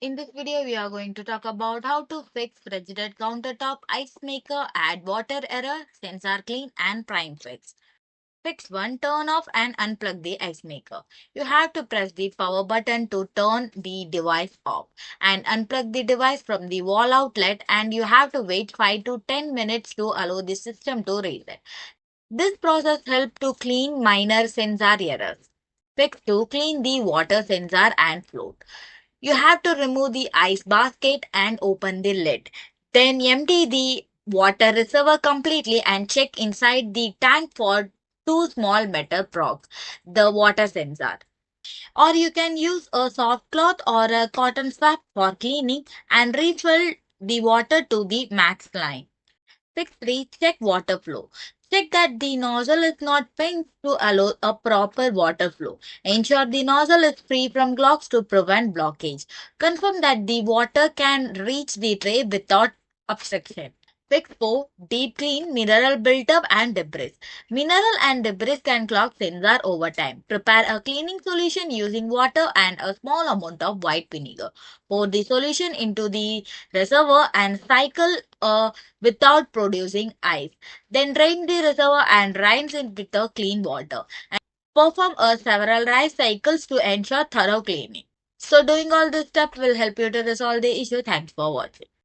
In this video, we are going to talk about how to fix Frigidaire countertop ice maker, add water error, sensor clean, and prime fix. Fix one, turn off and unplug the ice maker. You have to press the power button to turn the device off and unplug the device from the wall outlet, and you have to wait 5 to 10 minutes to allow the system to reset. This process helps to clean minor sensor errors. Fix 2, clean the water sensor and float. You have to remove the ice basket and open the lid. Then empty the water reservoir completely and check inside the tank for two small metal progs, the water sensor. Or you can use a soft cloth or a cotton swab for cleaning and refill the water to the max line. 6.3. Check water flow. Check that the nozzle is not pinched to allow a proper water flow. Ensure the nozzle is free from clogs to prevent blockage. Confirm that the water can reach the tray without obstruction. Fix 4. Deep clean mineral buildup and debris. Mineral and debris can clog sensor over time. Prepare a cleaning solution using water and a small amount of white vinegar. Pour the solution into the reservoir and cycle without producing ice. Then drain the reservoir and rinse it with a clean water. Perform several rinse cycles to ensure thorough cleaning. So doing all this stuff will help you to resolve the issue. Thanks for watching.